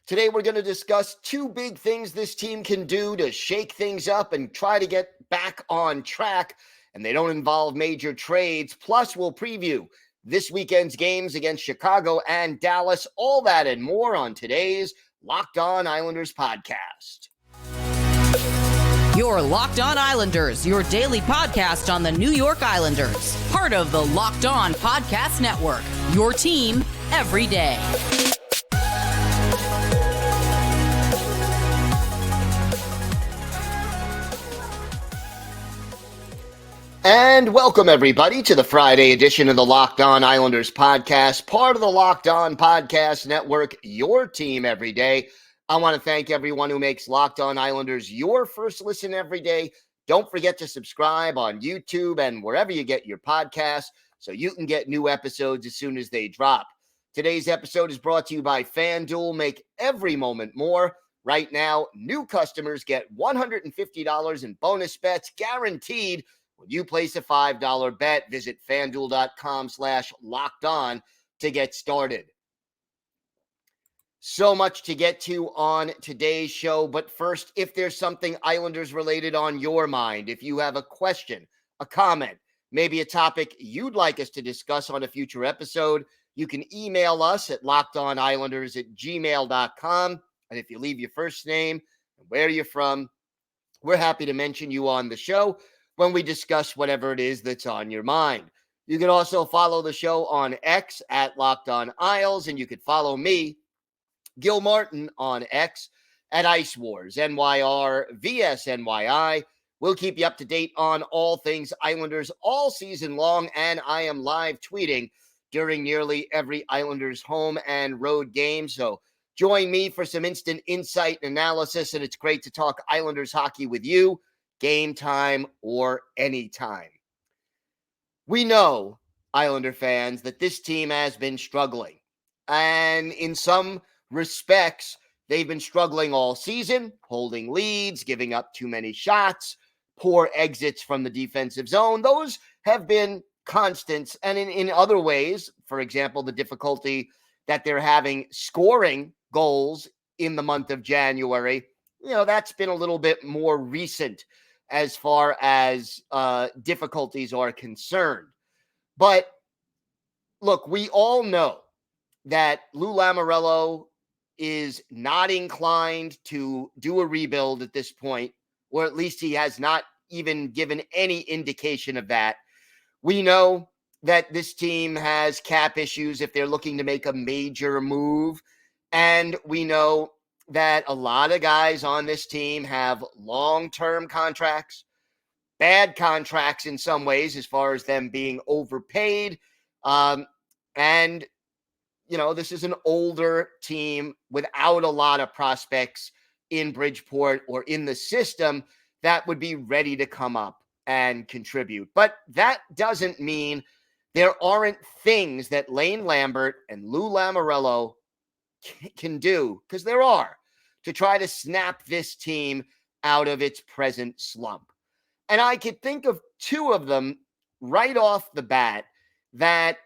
Today, we're going to discuss two big things this team can do to shake things up and try to get back on track, and they don't involve major trades. Plus, we'll preview this weekend's games against Chicago and Dallas. All that and more on today's Locked On Islanders podcast. Your Locked On Islanders, your daily podcast on the New York Islanders. Part of the Locked On Podcast Network, your team every day. And welcome, everybody, to the Friday edition of the Locked On Islanders podcast, part of the Locked On Podcast Network, your team every day. I want to thank everyone who makes Locked On Islanders your first listen every day. Don't forget to subscribe on YouTube and wherever you get your podcasts so you can get new episodes as soon as they drop. Today's episode is brought to you by FanDuel. Make every moment more. Right now, new customers get $150 in bonus bets guaranteed when you place a $5 bet. Visit FanDuel.com/lockedon to get started. So much to get to on today's show. But first, if there's something Islanders related on your mind, if you have a question, a comment, maybe a topic you'd like us to discuss on a future episode, you can email us at lockedonislanders@gmail.com. And if you leave your first name and where you're from, we're happy to mention you on the show when we discuss whatever it is that's on your mind. You can also follow the show on X at Locked On Isles, and you could follow me, Gil Martin, on X at Ice Wars, NYR vs NYI. We'll keep you up to date on all things Islanders all season long, and I am live tweeting during nearly every Islanders home and road game. So join me for some instant insight and analysis, and it's great to talk Islanders hockey with you, game time or anytime. We know, Islander fans, that this team has been struggling. And in some respects, they've been struggling all season, holding leads, giving up too many shots, poor exits from the defensive zone. Those have been constants. And in other ways, for example, the difficulty that they're having scoring goals in the month of January, that's been a little bit more recent as far as difficulties are concerned. But look, we all know that Lou Lamoriello is not inclined to do a rebuild at this point, or at least he has not even given any indication of that. We know that this team has cap issues if they're looking to make a major move, and we know that a lot of guys on this team have long-term contracts, bad contracts in some ways as far as them being overpaid. And, this is an older team without a lot of prospects in Bridgeport or in the system that would be ready to come up and contribute. But that doesn't mean there aren't things that Lane Lambert and Lou Lamoriello can do, because there are, to try to snap this team out of its present slump. And I could think of two of them right off the bat that,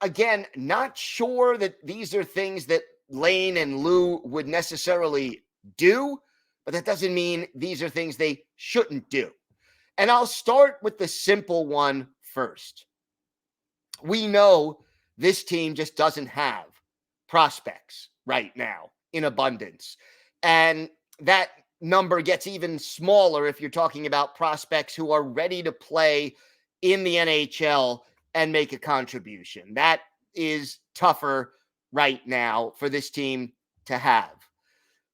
again, not sure that these are things that Lane and Lou would necessarily do, but that doesn't mean these are things they shouldn't do. And I'll start with the simple one first. We know this team just doesn't have prospects right now in abundance. And that number gets even smaller if you're talking about prospects who are ready to play in the NHL and make a contribution. That is tougher right now for this team to have.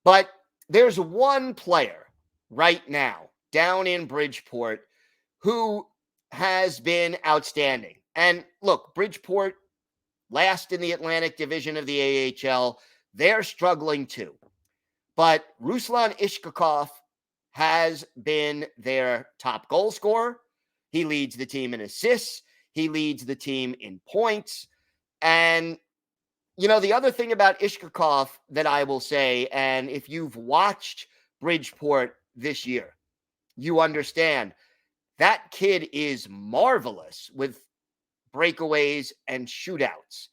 But there's one player right now down in Bridgeport who has been outstanding. And look, Bridgeport, last in the Atlantic Division of the AHL, they're struggling too. But Ruslan Ishkakov has been their top goal scorer. He leads the team in assists. He leads the team in points. And, the other thing about Ishkakov that I will say, and if you've watched Bridgeport this year, you understand that kid is marvelous with breakaways and shootouts.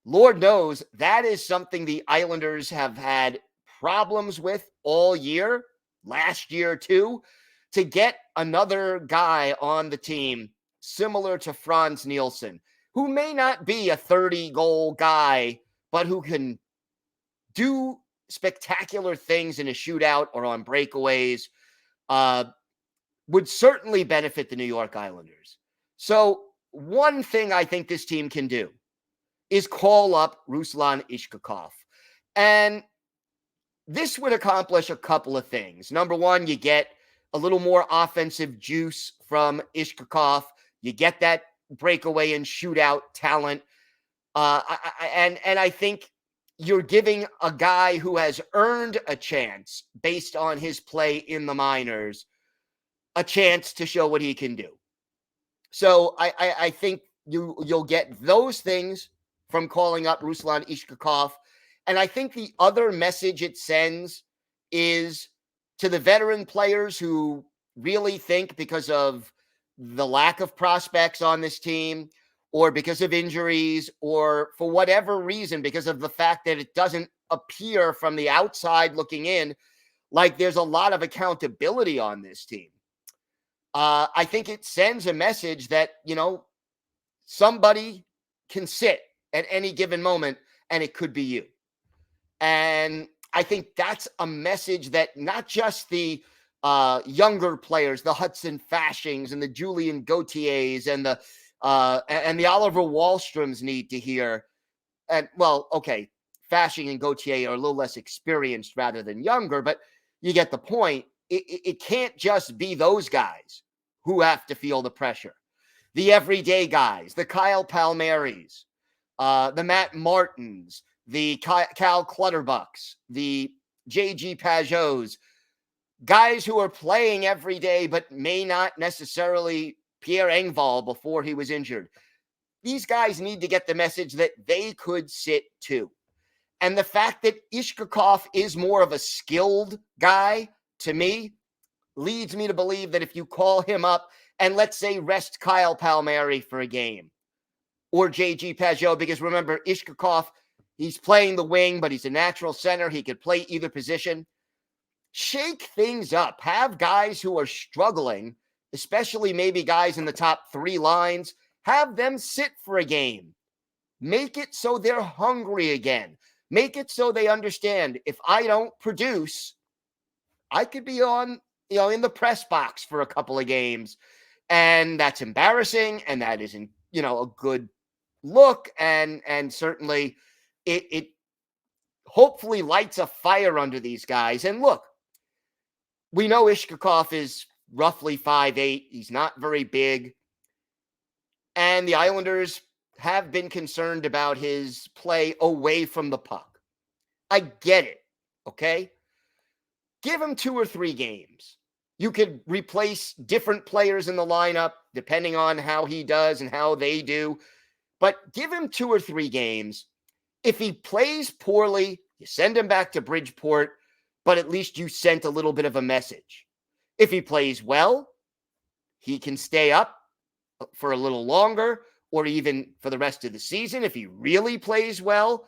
Lord knows that is something the Islanders have had problems with all year, last year too, to get another guy on the team similar to Franz Nielsen, who may not be a 30-goal guy, but who can do spectacular things in a shootout or on breakaways, would certainly benefit the New York Islanders. So one thing I think this team can do is call up Ruslan Ishkakov. And this would accomplish a couple of things. Number one, you get a little more offensive juice from Ishkakov. You get that breakaway and shootout talent. And I think you're giving a guy who has earned a chance based on his play in the minors a chance to show what he can do. So I think you'll get those things from calling up Ruslan Ishkakov. And I think the other message it sends is to the veteran players who really think because of the lack of prospects on this team or because of injuries or for whatever reason, because of the fact that it doesn't appear from the outside looking in like there's a lot of accountability on this team. I think it sends a message that, somebody can sit at any given moment and it could be you. And I think that's a message that not just the younger players, the Hudson Fashings and the Julian Gauthiers and the Oliver Wallstroms need to hear. And well, okay, Fashing and Gauthier are a little less experienced rather than younger, but you get the point. It can't just be those guys who have to feel the pressure. The everyday guys, the Kyle Palmieris, the Matt Martins, the Cal Clutterbucks, the JG Pageaus, guys who are playing every day but may not necessarily Pierre Engvall before he was injured. These guys need to get the message that they could sit too. And the fact that Ishkakov is more of a skilled guy, to me, leads me to believe that if you call him up and let's say rest Kyle Palmieri for a game or JG Pageau, because remember, Ishkakov, he's playing the wing, but he's a natural center. He could play either position. Shake things up. Have guys who are struggling, especially maybe guys in the top three lines, have them sit for a game. Make it so they're hungry again. Make it so they understand if I don't produce, I could be on, in the press box for a couple of games. And that's embarrassing. And that isn't, a good look. And certainly it hopefully lights a fire under these guys. And look, we know Ishkakov is roughly 5'8". He's not very big. And the Islanders have been concerned about his play away from the puck. I get it, okay? Give him 2 or 3 games. You could replace different players in the lineup depending on how he does and how they do. But give him 2 or 3 games. If he plays poorly, you send him back to Bridgeport, but at least you sent a little bit of a message. If he plays well, he can stay up for a little longer or even for the rest of the season if he really plays well.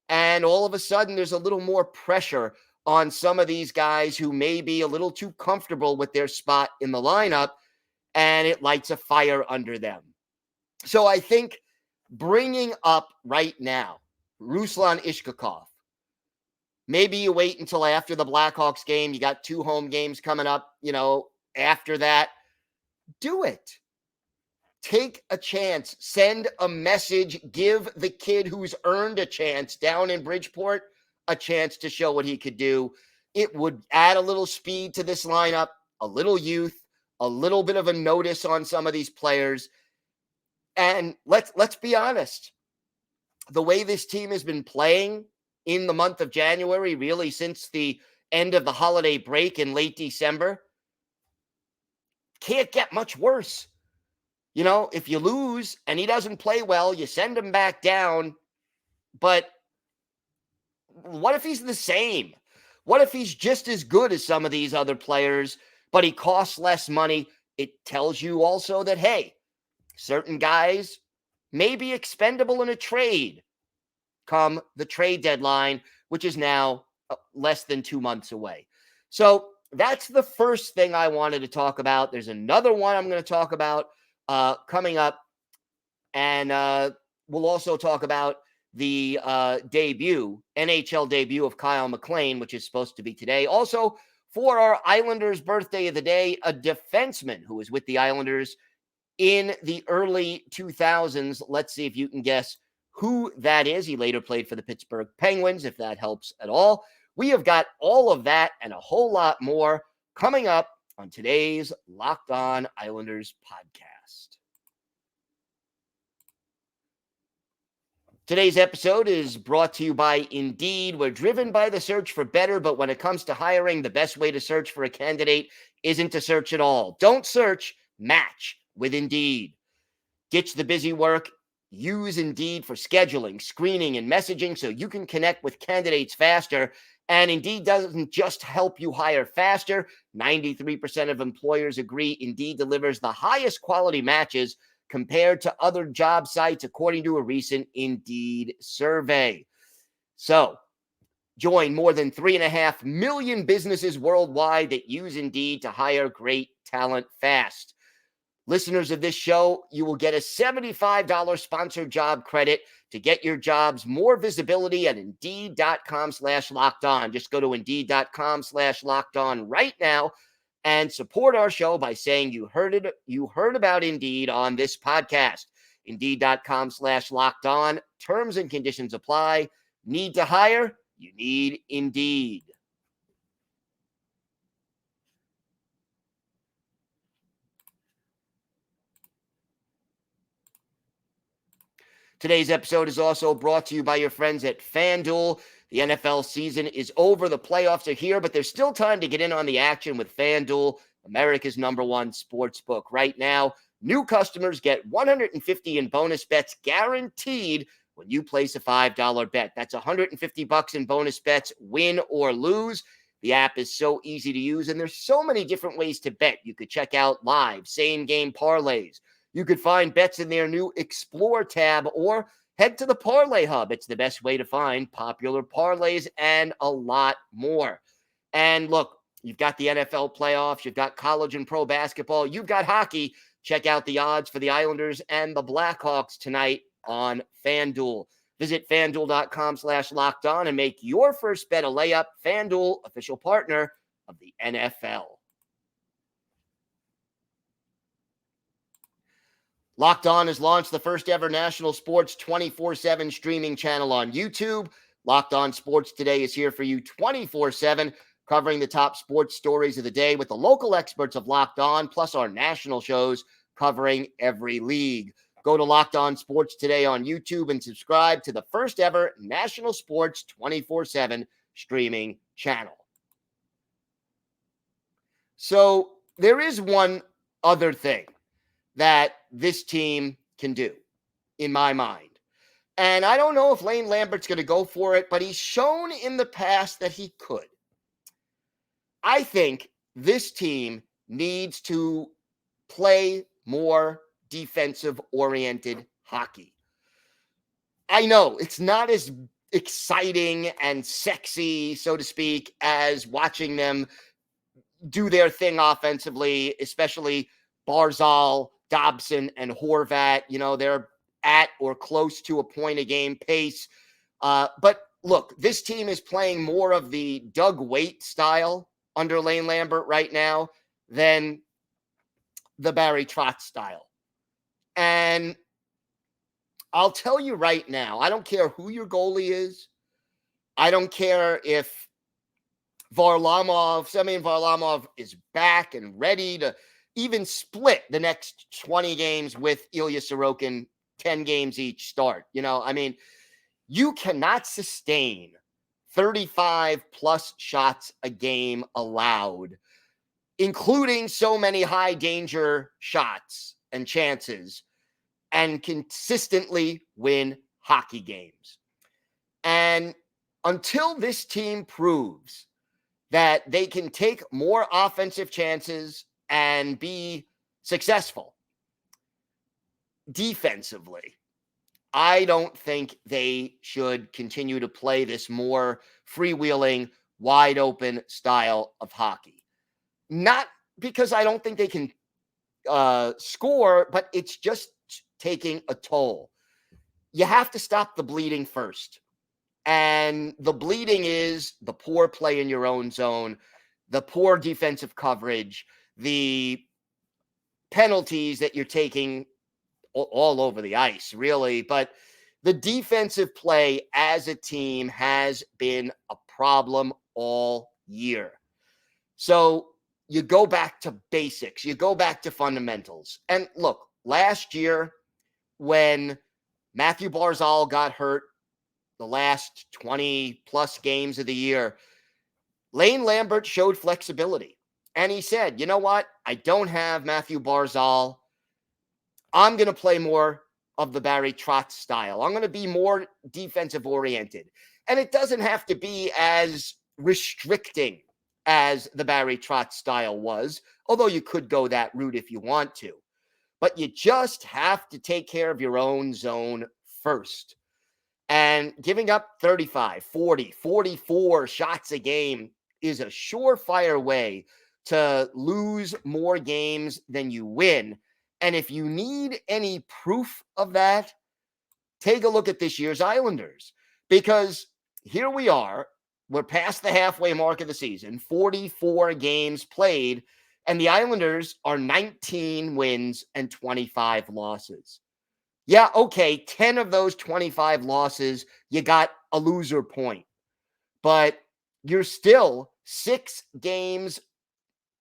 And all of a sudden, there's a little more pressure on some of these guys who may be a little too comfortable with their spot in the lineup, and it lights a fire under them. So I think bringing up right now Ruslan Ishkakov, maybe you wait until after the Blackhawks game. You got 2 home games coming up, after that. Do it. Take a chance. Send a message. Give the kid who's earned a chance down in Bridgeport a chance to show what he could do. It would add a little speed to this lineup, a little youth, a little bit of a notice on some of these players. And let's be honest. The way this team has been playing in the month of January, really since the end of the holiday break in late December, can't get much worse. If you lose and he doesn't play well, you send him back down. But what if he's the same? What if he's just as good as some of these other players, but he costs less money? It tells you also that, hey, certain guys may be expendable in a trade. come the trade deadline, which is now less than 2 months away. So that's the first thing I wanted to talk about. There's another one I'm going to talk about coming up, and we'll also talk about the NHL debut of Kyle MacLean, which is supposed to be today. Also, for our Islanders birthday of the day, a defenseman who was with the Islanders in the early 2000s. Let's see if you can guess who that is. He later played for the Pittsburgh Penguins, if that helps at all. We have got all of that and a whole lot more coming up on today's Locked On Islanders podcast. Today's episode is brought to you by Indeed. We're driven by the search for better, but when it comes to hiring, the best way to search for a candidate isn't to search at all. Don't search, match with Indeed. Ditch the busy work. Use Indeed for scheduling, screening, and messaging so you can connect with candidates faster. And Indeed doesn't just help you hire faster. 93% of employers agree Indeed delivers the highest quality matches compared to other job sites, according to a recent Indeed survey. So, join more than 3.5 million businesses worldwide that use Indeed to hire great talent fast. Listeners of this show, you will get a $75 sponsored job credit to get your jobs more visibility at Indeed.com/lockedon. Just go to Indeed.com/lockedon right now and support our show by saying you heard about Indeed on this podcast. Indeed.com/lockedon. Terms and conditions apply. Need to hire? You need Indeed. Today's episode is also brought to you by your friends at FanDuel. The NFL season is over. The playoffs are here, but there's still time to get in on the action with FanDuel, America's #1 sports book. Right now, new customers get $150 in bonus bets guaranteed when you place a $5 bet. That's $150 in bonus bets, win or lose. The app is so easy to use, and there's so many different ways to bet. You could check out live, same-game parlays. You could find bets in their new Explore tab or head to the Parlay Hub. It's the best way to find popular parlays and a lot more. And look, you've got the NFL playoffs, you've got college and pro basketball, you've got hockey. Check out the odds for the Islanders and the Blackhawks tonight on FanDuel. Visit FanDuel.com/lockedon and make your first bet a layup. FanDuel, official partner of the NFL. Locked On has launched the first ever national sports 24/7 streaming channel on YouTube. Locked On Sports Today is here for you 24/7, covering the top sports stories of the day with the local experts of Locked On, plus our national shows covering every league. Go to Locked On Sports Today on YouTube and subscribe to the first ever national sports 24/7 streaming channel. So there is one other thing that this team can do, in my mind. And I don't know if Lane Lambert's going to go for it, but he's shown in the past that he could. I think this team needs to play more defensive-oriented hockey. I know it's not as exciting and sexy, so to speak, as watching them do their thing offensively, especially Barzal, Dobson, and Horvat. You know, they're at or close to a point a game pace. But look, this team is playing more of the Doug Waite style under Lane Lambert right now than the Barry Trotz style. And I'll tell you right now, I don't care who your goalie is. I don't care if Semyon Varlamov is back and ready to even split the next 20 games with Ilya Sorokin, 10 games each start. You know, I mean, you cannot sustain 35 plus shots a game allowed, including so many high danger shots and chances, and consistently win hockey games. And until this team proves that they can take more offensive chances and be successful defensively, I don't think they should continue to play this more freewheeling, wide open style of hockey. Not because I don't think they can score, but it's just taking a toll. You have to stop the bleeding first. And the bleeding is the poor play in your own zone, the poor defensive coverage, the penalties that you're taking all over the ice, really. But the defensive play as a team has been a problem all year. So you go back to basics, you go back to fundamentals. And look, last year when Matthew Barzal got hurt, the last 20 plus games of the year, Lane Lambert showed flexibility. And he said, you know what? I don't have Matthew Barzal. I'm going to play more of the Barry Trotz style. I'm going to be more defensive oriented. And it doesn't have to be as restricting as the Barry Trotz style was, although you could go that route if you want to. But you just have to take care of your own zone first. And giving up 35, 40, 44 shots a game is a surefire way to lose more games than you win. And if you need any proof of that, take a look at this year's Islanders. Because here we are, we're past the halfway mark of the season, 44 games played, and the Islanders are 19 wins and 25 losses. Yeah, okay, 10 of those 25 losses, you got a loser point. But you're still 6 games.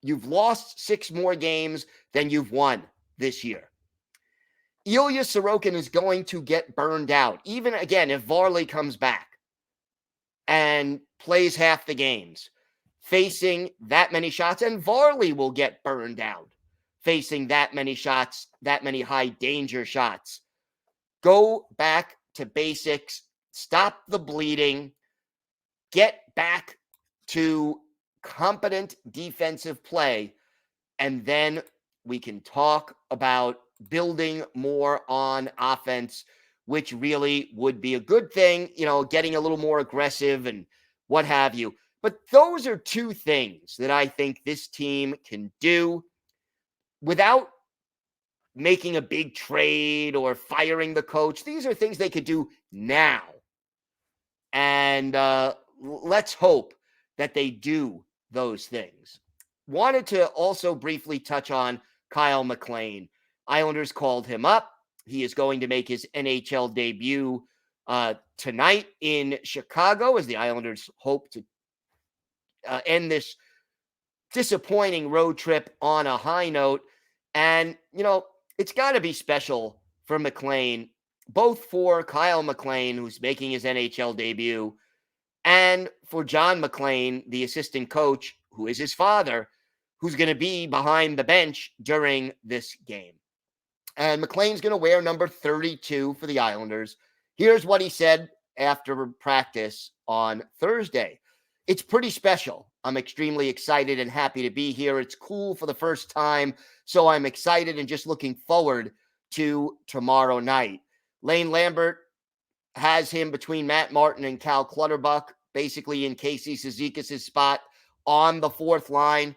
You've lost 6 more games than you've won this year. Ilya Sorokin is going to get burned out, even again, if Varley comes back and plays half the games, facing that many shots, and Varley will get burned out facing that many shots, that many high danger shots. Go back to basics, stop the bleeding, get back to competent defensive play, and then we can talk about building more on offense, which really would be a good thing, you know, getting a little more aggressive and what have you. But those are two things that I think this team can do without making a big trade or firing the coach. These are things they could do now. And let's hope that they do those things. Wanted to also briefly touch on Kyle MacLean. Islanders called him up. He is going to make his NHL debut tonight in Chicago as the Islanders hope to end this disappointing road trip on a high note. And, you know, it's got to be special for MacLean, both for Kyle MacLean, who's making his NHL debut, and for John MacLean, the assistant coach, who is his father, who's going to be behind the bench during this game. And MacLean's going to wear number 32 for the Islanders. Here's what he said after practice on Thursday. It's pretty special. I'm extremely excited and happy to be here. It's cool for the first time, so I'm excited and just looking forward to tomorrow night. Lane Lambert has him between Matt Martin and Cal Clutterbuck, basically in Casey Cizikas' spot on the fourth line.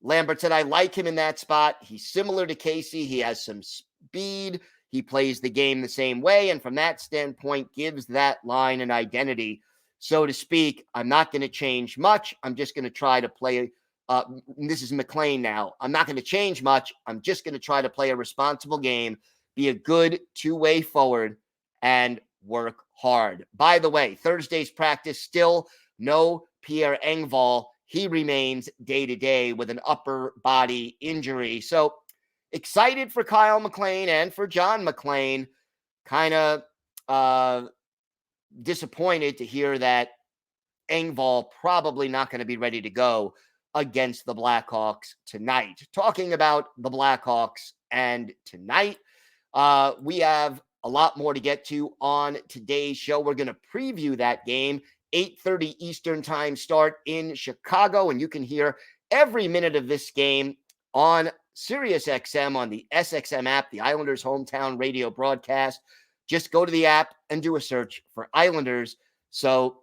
Lambert said, I like him in that spot. He's similar to Casey. He has some speed. He plays the game the same way, and from that standpoint, gives that line an identity, so to speak. I'm not going to change much. I'm just going to try to play. This is MacLean now. I'm not going to change much. I'm just going to try to play a responsible game, be a good two-way forward, and work hard. By the way, Thursday's practice, still no Pierre Engvall. He remains day-to-day with an upper body injury. So excited for Kyle MacLean and for John MacLean. Kind of disappointed to hear that Engvall probably not going to be ready to go against the Blackhawks tonight. Talking about the Blackhawks and tonight, we have a lot more to get to on today's show. We're going to preview that game, 8:30 Eastern time start in Chicago, and you can hear every minute of this game on SiriusXM on the SXM app, the Islanders' hometown radio broadcast. Just go to the app and do a search for Islanders. So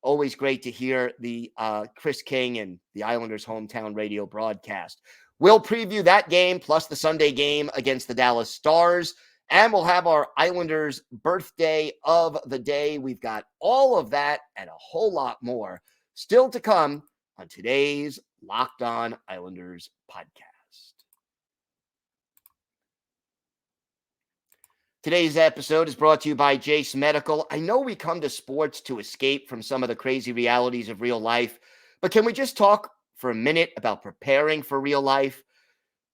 always great to hear the Chris King and the Islanders hometown radio broadcast. We'll preview that game plus the Sunday game against the Dallas Stars. And we'll have our Islanders birthday of the day. We've got all of that and a whole lot more still to come on today's Locked On Islanders podcast. Today's episode is brought to you by Jace Medical. I know we come to sports to escape from some of the crazy realities of real life, but can we just talk for a minute about preparing for real life?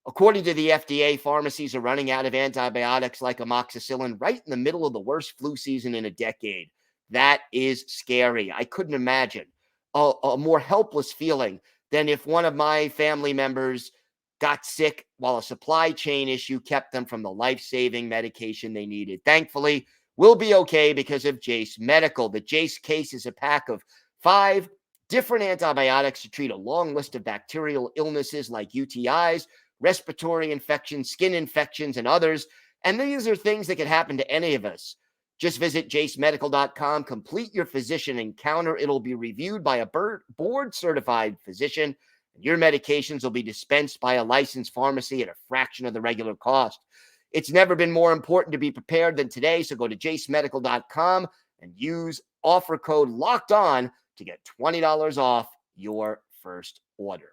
According to the FDA, pharmacies are running out of antibiotics like amoxicillin right in the middle of the worst flu season in a decade. That is scary. I couldn't imagine a more helpless feeling than if one of my family members got sick while a supply chain issue kept them from the life-saving medication they needed. Thankfully, we'll be okay because of Jace Medical. The Jace case is a pack of 5 different antibiotics to treat a long list of bacterial illnesses like UTIs, respiratory infections, skin infections, and others. And these are things that can happen to any of us. Just visit jacemedical.com, complete your physician encounter. It'll be reviewed by a board-certified physician. Your medications will be dispensed by a licensed pharmacy at a fraction of the regular cost. It's never been more important to be prepared than today, so go to jacemedical.com and use offer code LOCKEDON to get $20 off your first order.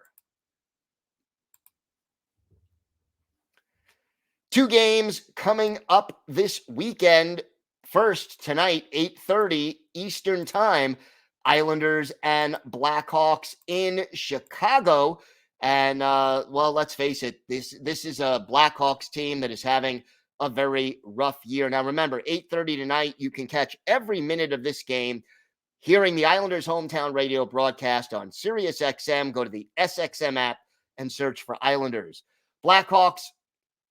2 games coming up this weekend. First, tonight, 8:30 Eastern Time, Islanders and Blackhawks in Chicago. And, well, let's face it, this is a Blackhawks team that is having a very rough year. Now, remember, 8:30 tonight, you can catch every minute of this game hearing the Islanders hometown radio broadcast on SiriusXM. Go to the SXM app and search for Islanders. Blackhawks,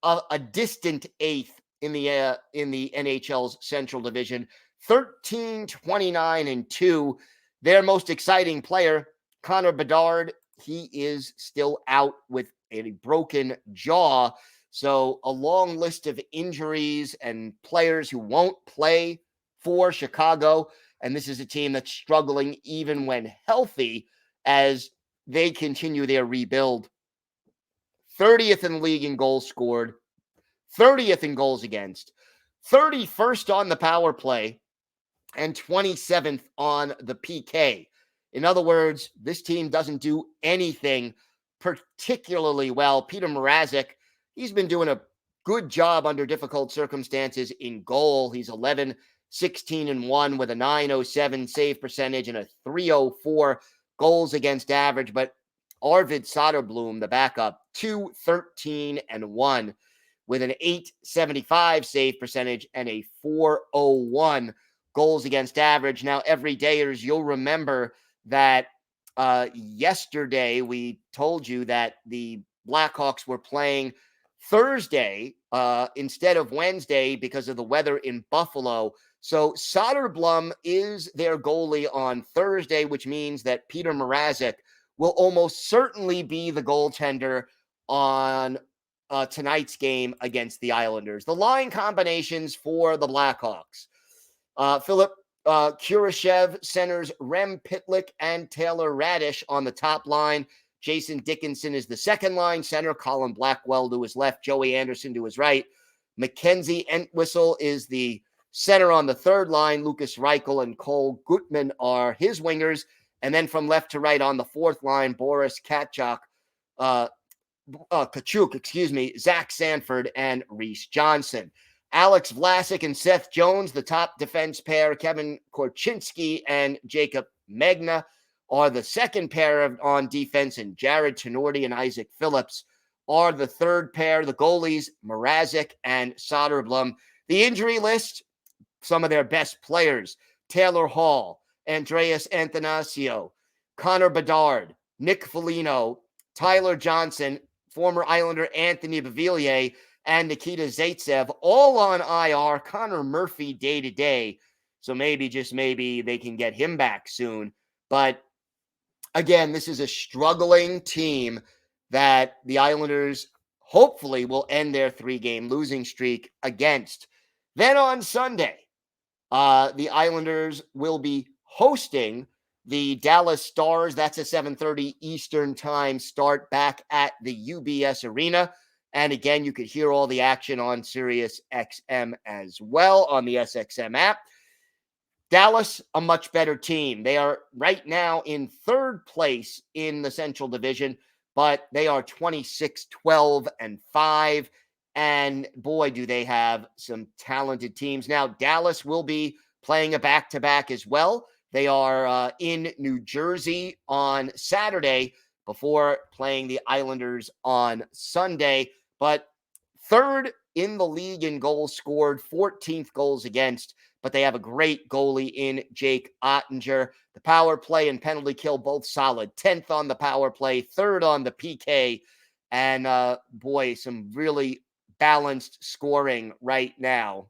a distant 8th in the NHL's Central Division, 13-29-2. Their most exciting player, Connor Bedard, he is still out with a broken jaw. So a long list of injuries and players who won't play for Chicago. And this is a team that's struggling even when healthy as they continue their rebuild. 30th in the league in goals scored, 30th in goals against, 31st on the power play, and 27th on the PK. In other words, this team doesn't do anything particularly well. Peter Mrazek, he's been doing a good job under difficult circumstances in goal. He's 11-16-1 with a .907 save percentage and a .304 goals against average. But Arvid Soderblom, the backup, 2-13-1 with an .875 save percentage and a .401 goals against average. Now, everydayers, you'll remember that yesterday we told you that the Blackhawks were playing Thursday instead of Wednesday because of the weather in Buffalo. So Soderblom is their goalie on Thursday, which means that Peter Mrazek will almost certainly be the goaltender on tonight's game against the Islanders. The line combinations for the Blackhawks. Philip Kurashev centers Rem Pitlick and Taylor Radish on the top line. Jason Dickinson is the second line center. Colin Blackwell to his left. Joey Anderson to his right. Mackenzie Entwistle is the center on the third line. Lucas Reichel and Cole Gutman are his wingers. And then from left to right on the fourth line, Boris Kachuk, Zach Sanford, and Reese Johnson. Alex Vlasic and Seth Jones, the top defense pair. Kevin Korchinski and Jacob Megna are the second pair on defense, and Jared Tenorti and Isaac Phillips are the third pair. The goalies, Mrazek and Soderblom. The injury list, some of their best players: Taylor Hall, Andreas Athanasiou, Connor Bedard, Nick Foligno, Tyler Johnson, former Islander Anthony Beauvillier, and Nikita Zaitsev, all on IR. Connor Murphy day-to-day. So maybe, just maybe, they can get him back soon. But again, this is a struggling team that the Islanders hopefully will end their 3-game losing streak against. Then on Sunday, the Islanders will be hosting the Dallas Stars. That's a 7:30 Eastern time start back at the UBS Arena. And again, you could hear all the action on Sirius XM as well on the SXM app. Dallas, a much better team. They are right now in third place in the Central Division, but they are 26-12-5. And boy, do they have some talented teams. Now, Dallas will be playing a back-to-back as well. They are in New Jersey on Saturday before playing the Islanders on Sunday. But third in the league in goals scored, 14th goals against, but they have a great goalie in Jake Ottinger. The power play and penalty kill both solid. 10th on the power play, third on the PK, and boy, some really balanced scoring right now.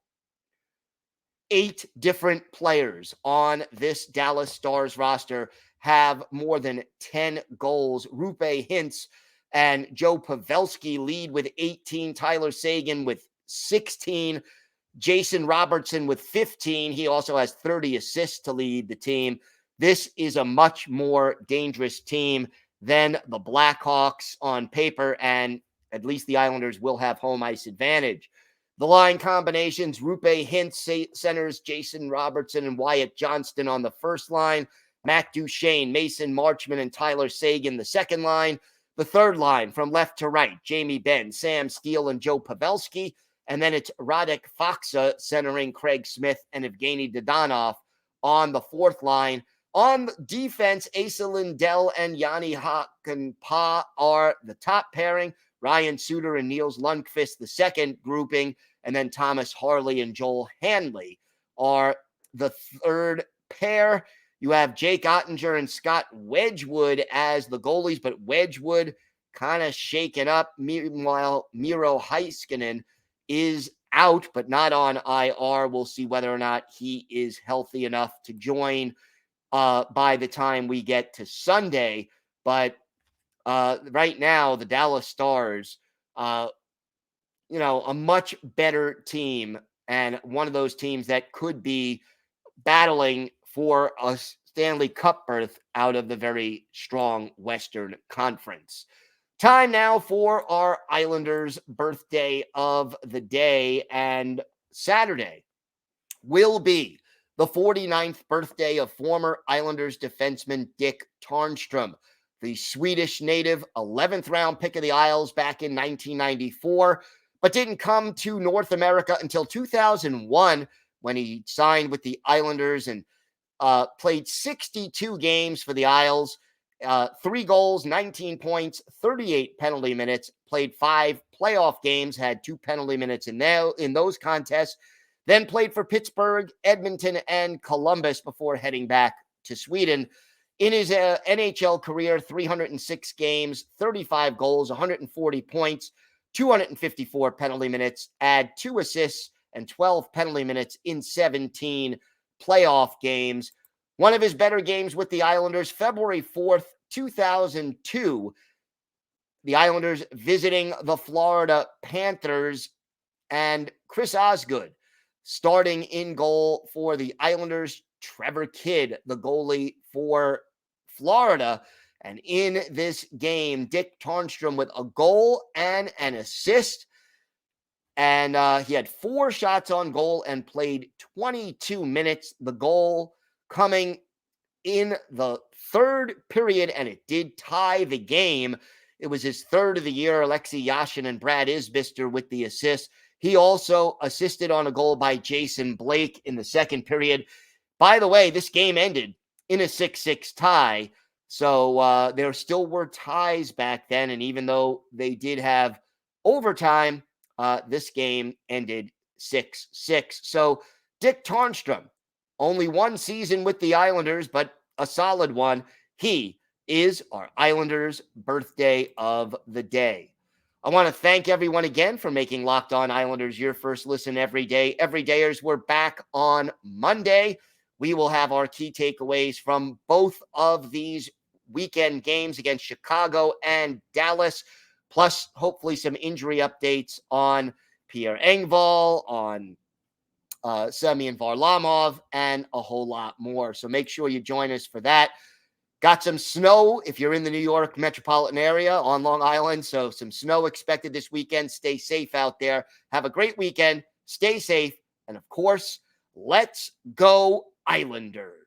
8 different players on this Dallas Stars roster have more than 10 goals. Roope Hintz and Joe Pavelski lead with 18. Tyler Seguin with 16. Jason Robertson with 15. He also has 30 assists to lead the team. This is a much more dangerous team than the Blackhawks on paper, and at least the Islanders will have home ice advantage. The line combinations, Roope Hintz centers Jason Robertson and Wyatt Johnston on the first line, Matt Duchene, Mason Marchman, and Tyler Seguin the second line. The third line from left to right, Jamie Benn, Sam Steele, and Joe Pavelski. And then it's Radek Faksa centering Craig Smith and Evgeny Dodonov on the fourth line. On defense, Asa Lindell and Yanni Hakanpää are the top pairing. Ryan Suter and Niels Lundqvist, the second grouping. And then Thomas Harley and Joel Hanley are the third pair. You have Jake Ottinger and Scott Wedgwood as the goalies, but Wedgwood kind of shaken up. Meanwhile, Miro Heiskanen is out, but not on IR. We'll see whether or not he is healthy enough to join by the time we get to Sunday. But right now, the Dallas Stars, a much better team, and one of those teams that could be battling for a Stanley Cup berth out of the very strong Western Conference. Time now for our Islanders' birthday of the day, and Saturday will be the 49th birthday of former Islanders defenseman Dick Tarnstrom, the Swedish native, 11th round pick of the Isles back in 1994, but didn't come to North America until 2001 when he signed with the Islanders and played 62 games for the Isles. 3 goals, 19 points, 38 penalty minutes, played 5 playoff games, had 2 penalty minutes in those contests, then played for Pittsburgh, Edmonton, and Columbus before heading back to Sweden. In his NHL career, 306 games, 35 goals, 140 points, 254 penalty minutes, add 2 assists and 12 penalty minutes in 17 playoff games. One of his better games with the Islanders, February 4th, 2002, the Islanders visiting the Florida Panthers, and Chris Osgood starting in goal for the Islanders. Trevor Kidd, the goalie for Florida. And in this game, Dick Tarnstrom with a goal and an assist. And he had 4 shots on goal and played 22 minutes. The goal coming in the third period, and it did tie the game. It was his third of the year. Alexei Yashin and Brad Isbister with the assist. He also assisted on a goal by Jason Blake in the second period. By the way, this game ended in a 6-6 tie. So there still were ties back then. And even though they did have overtime, this game ended 6-6. So Dick Tarnstrom, only 1 season with the Islanders, but a solid one. He is our Islanders' birthday of the day. I want to thank everyone again for making Locked On Islanders your first listen every day. Everydayers, we're back on Monday. We will have our key takeaways from both of these weekend games against Chicago and Dallas, plus hopefully some injury updates on Pierre Engvall, on Semyon Varlamov, and a whole lot more. So make sure you join us for that. Got some snow if you're in the New York metropolitan area on Long Island. So some snow expected this weekend. Stay safe out there. Have a great weekend. Stay safe. And of course, let's go Islanders.